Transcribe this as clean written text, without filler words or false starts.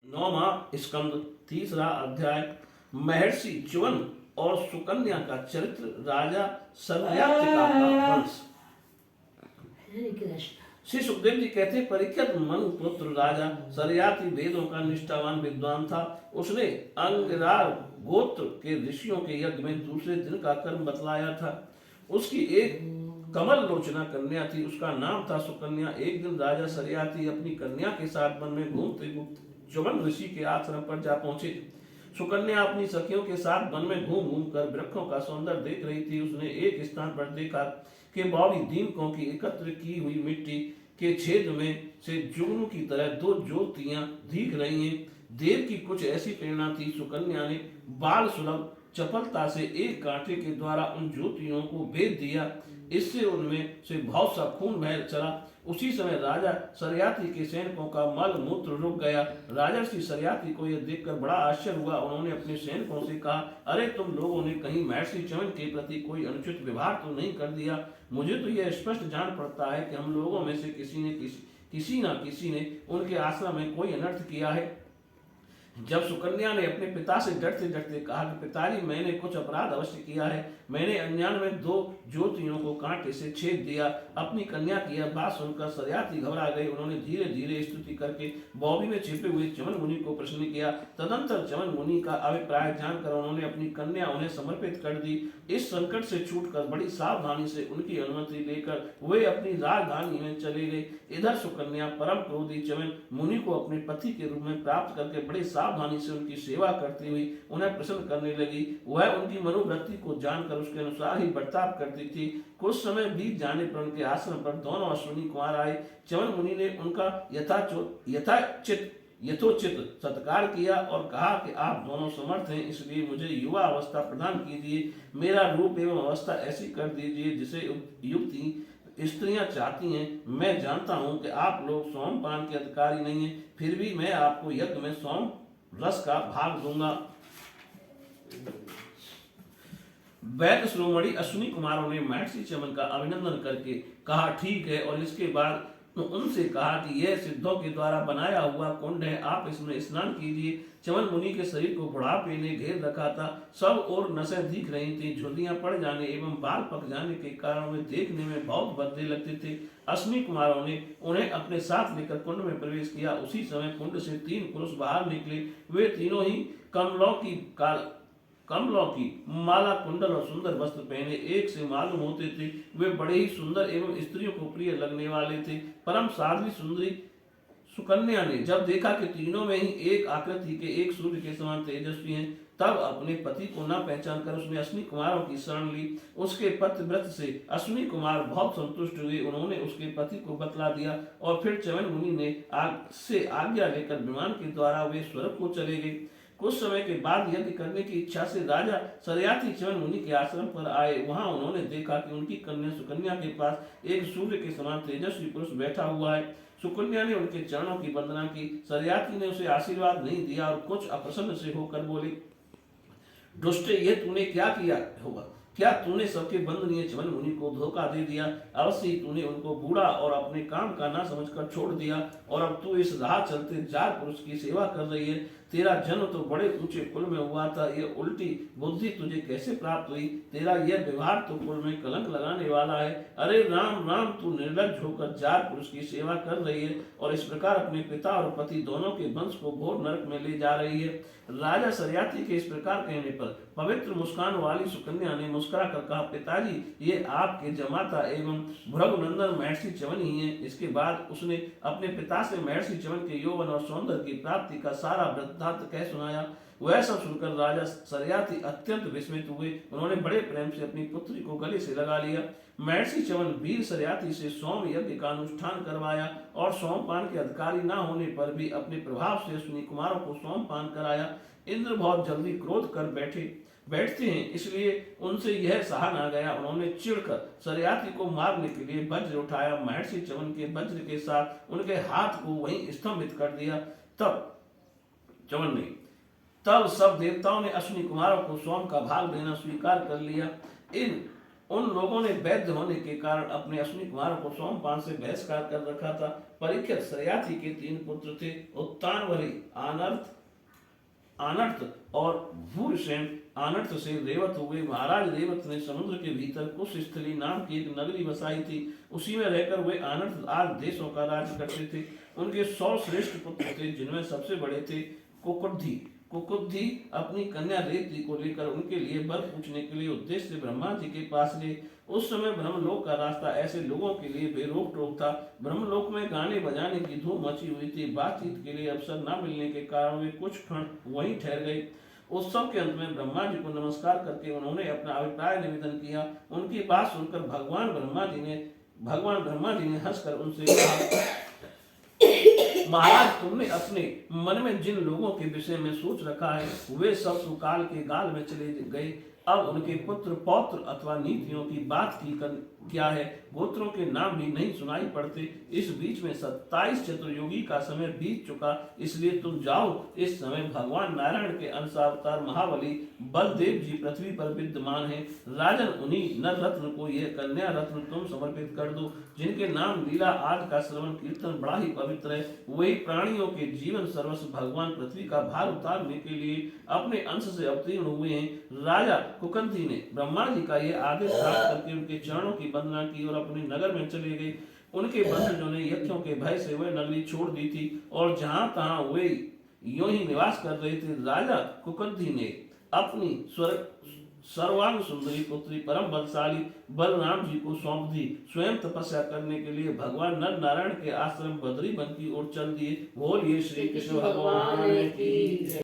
नौवां स्कंद, तीसरा अध्याय। महर्षि च्युवन और सुकन्या का चरित्र, राजा सर्वयात्रिका का वंश। श्री सुखदेव जी कहते हैं, परीक्षित मनु पुत्र राजा सर्याति वेदों का निष्ठावान विद्वान था। उसने अंगिरार गोत्र के ऋषियों के यज्ञ में दूसरे दिन का कर्म बतलाया था। उसकी एक कमल लोचना कन्या थी, उसका नाम था सुकन्या। एक दिन राजा सर्याति अपनी कन्या के साथ वन में घूमते घूमते च्युवन ऋषि के आश्रम पर जा पहुंचे। सुकन्या अपनी सखियों के साथ वन में घूम घूम कर वृक्षों का सौंदर्य देख रही थी। उसने एक स्थान पर देखा कि बौड़ी दीमकों की एकत्र की हुई मिट्टी के छेद में से जुगनू की तरह दो ज्योतियां दिख रही हैं। देव की कुछ ऐसी प्रेरणा थी, सुकन्या ने बाल सुलभ चपलता से एक कांटे के द्वारा उन ज्योतियों को भेद दिया। इससे उनमें से बहुत सा खून बह चला। उसी समय राजा सर्याति के सैनिकों का मल मूत्र रुक गया। राजा श्री सर्याति को यह देखकर बड़ा आश्चर्य हुआ। उन्होंने अपने सैनिकों से कहा, अरे तुम लोगों ने कहीं महर्षि च्युवन के प्रति कोई अनुचित व्यवहार तो नहीं कर दिया? मुझे तो यह स्पष्ट जान पड़ता है कि हम लोगों में से किसी न किसी ने उनके आश्रम में कोई अनर्थ किया है। जब सुकन्या ने अपने पिता से डरते डरते कहा कि पिताजी, मैंने कुछ अपराध अवश्य किया है, मैंने अनजान में दो ज्योतियों को कांटे से छेद दिया। अपनी कन्या की यह बात सुनकर सर्याति घबरा गए। उन्होंने धीरे धीरे स्तुति करके बौबी में छिपे हुए च्युवन मुनि को प्रश्न किया। तदंतर च्युवन मुनि का अभिप्राय जानकर उन्होंने अपनी कन्या उन्हें समर्पित कर दी। इस संकट से छूटकर बड़ी सावधानी से उनकी अनुमति लेकर वे अपनी राजधानी में चले गए। इधर सुकन्या परम क्रोधी च्युवन मुनि को अपने पति के रूप में प्राप्त करके बड़े सावधानी से उनकी सेवा करती हुई उन्हें प्रसन्न करने लगी। वह उनकी मनोवृत्ति को जानकर उसके अनुसार ही बर्ताव करती थी। कुछ समय बीत जाने पर उनके आश्रम पर दोनों अश्विनी कुमार आए। च्युवन मुनि ने उनका यथोचित सत्कार किया और कहा कि आप दोनों समर्थ हैं, इसलिए मुझे युवा अवस्था प्रदान कीजिए। मेरा रूप एवं अवस्था ऐसी कर दीजिए जिसे युक्ति स्त्रियां चाहती हैं। मैं जानता हूं कि आप लोग सोमपान के अधिकारी नहीं हैं, फिर भी मैं आपको यज्ञ में सोम रस का भाग दूंगा। वैद्य शिरोमणि अश्विनी कुमारों ने महर्षि च्युवन का अभिनंदन करके कहा, ठीक है, और इसके बाद उनसे कहा कि यह सिद्धों के द्वारा बनाया हुआ कुंड है, आप इसमें स्नान कीजिए। च्युवन मुनि के शरीर को बुढ़ापे ने घेर रखा था। सब और नसें दिख रही थी। झुर्रियां पड़ जाने एवं बाल पक जाने के कारण वे देखने में बहुत भद्दे लगते थे। अश्विनी कुमारों ने उन्हें अपने साथ लेकर कुंड में प्रवेश किया। उसी समय कुंड से 3 पुरुष बाहर निकले। वे तीनों ही कमलों की माला, कुंडल और सुंदर वस्त्र पहने एक से मालूम होते थे। वे बड़े ही सुंदर एवं स्त्रियों को प्रिय लगने वाले थे। परम साध्वी सुंदरी सुकन्या ने जब देखा कि तीनों में ही एक आकृति के, एक सूर्य के समान तेजस्वी हैं, तब अपने पति को न पहचान कर उसने अश्विनी कुमारों की शरण ली। उसके पतिव्रत से अश्विनी कुमार बहुत संतुष्ट हुए। उन्होंने उसके पति को बतला दिया और फिर च्युवन मुनि ने आज्ञा लेकर विमान के द्वारा वे स्वर्ग को चले गए। कुछ समय के बाद यज्ञ करने की इच्छा से राजा सर्याति च्युवन मुनि के आश्रम पर आए। वहां उन्होंने देखा कि उनकी कन्या सुकन्या के पास एक सूर्य के समान तेजस्वी पुरुष बैठा हुआ है। सुकन्या ने उनके चरणों की वंदना की। सर्याति ने उसे आशीर्वाद नहीं दिया और कुछ अप्रसन्न से होकर बोले, दुष्टे, ये तूने क्या किया होगा? क्या तूने सबके वंदनीय च्युवन मुनि को धोखा दे दिया? अवश्य ही तूने उनको बूढ़ा और अपने काम का ना समझकर छोड़ दिया, और अब तू इस राह चलते जार पुरुष की सेवा कर रही है। तेरा जन्म तो बड़े ऊंचे कुल में हुआ था, ये उल्टी बुद्धि तुझे कैसे प्राप्त हुई? तेरा यह व्यवहार तो कुल में कलंक लगाने वाला है। अरे राम राम, तू निर्लज्ज होकर जार पुरुष की सेवा कर रही है और इस प्रकार अपने पिता और पति दोनों के वंश को घोर नरक में ले जा रही है। राजा सर्याति के इस प्रकार कहने पर पवित्र मुस्कान वाली सुकन्या ने मुस्कुरा कर कहा, पिताजी, ये आपके जमाता एवं भृगुनंदन महर्षि च्युवन ही हैं। इसके बाद उसने अपने पिता से महर्षि च्युवन के यौवन और सौंदर्य की प्राप्ति का सारा वृत्तांत कह सुनाया। वह सब सुनकर राजा सर्याति अत्यंत विस्मित हुए। उन्होंने बड़े प्रेम से अपनी पुत्री को गले से लगा लिया। महर्षि च्युवन वीर सर्याति से सोम यज्ञ का अनुष्ठान करवाया और सोमपान के अधिकारी न होने पर भी अपने प्रभाव से अश्विनी कुमारों को सोमपान कराया। इंद्र बहुत जल्दी क्रोध कर बैठते हैं, इसलिए उनसे यह सहा न गया। उन्होंने चिढ़कर सर्याति को मारने के लिए वज्र उठाया। महर्षि च्युवन के वज्र के साथ उनके हाथ को वहीं स्तंभित कर दिया। तब सब देवताओं ने अश्विनी कुमारों को सोम का भाग देना स्वीकार कर लिया। इन उन लोगों ने वैद्य होने के कारण अपने अश्विनी कुमारों को सोमपान से बहिष्कार कर रखा था। परीक्षित सयाति के 3 पुत्र थे, उत्तानवरी, आनर्थ आनर्त और भूरिसेन। आनर्त से रेवत हुए। महाराज रेवत ने समुद्र के भीतर कुशस्थली नाम की एक नगरी बसाई थी। उसी में रहकर वे आनर्त 8 देशों का राज्य करते थे। उनके 100 श्रेष्ठ पुत्र थे, जिनमें सबसे बड़े थे कुकुद्धि। कुकुद्धि अपनी कन्या रेवती को लेकर उनके लिए वर पूछने के लिए उद्देश्य से ब्रह्मा जी के पास गए। उस समय ब्रह्मलोक का रास्ता ऐसे लोगों के लिए बेरोक टोक था। ब्रह्मलोक में गाने बजाने की धूम मची हुई थी। बातचीत के लिए अवसर न मिलने के कारण वे कुछ क्षण वहीं ठहर गए। उत्सव के अंत में ब्रह्मा जी को नमस्कार करके उन्होंने अपना अभिप्राय निवेदन किया। उनकी बात सुनकर भगवान ब्रह्मा जी ने हंसकर उनसे कहा, महाराज, तुमने अपने मन में जिन लोगों के विषय में सोच रखा है वे सब सुकाल के गाल में चले गए। अब उनके पुत्र पौत्र अथवा नीतियों की बात की क्या है। गोत्रों के नाम भी नहीं सुनाई पड़ते। इस बीच में 27 चतुर्युगी का समय बीत चुका। इसलिए तुम जाओ। इस समय भगवान नारायण के अंशावतार महाबली बलदेव जी पृथ्वी पर विद्यमान है। राजन, उन्हीं नर रत्न को यह कन्या रत्न तुम समर्पित कर दो, जिनके नाम लीला आज का श्रवण कीर्तन बड़ा ही पवित्र है। वही प्राणियों के जीवन सर्वस्व भगवान पृथ्वी का भार उतारने के लिए अपने अंश से अवतीर्ण हुए हैं। राजा कुकंती ने ब्रह्मा जी का यह आदेश प्राप्त करके उनके चरणों की वंदना की और अपने नगर में चले गए। उनके वंशजों ने यक्षों के भय से वह नगरी छोड़ दी थी और जहां तहां वे यूं ही निवास कर रहे थे। राजा कुकंती ने अपनी सर्वांग सुंदरी पुत्री परम बलशाली बलराम जी को सौंप दी। स्वयं तपस्या करने के लिए भगवान नर नारायण के आश्रम बद्री वन की ओर चल दिए। बोलिए श्री कृष्ण भगवान की।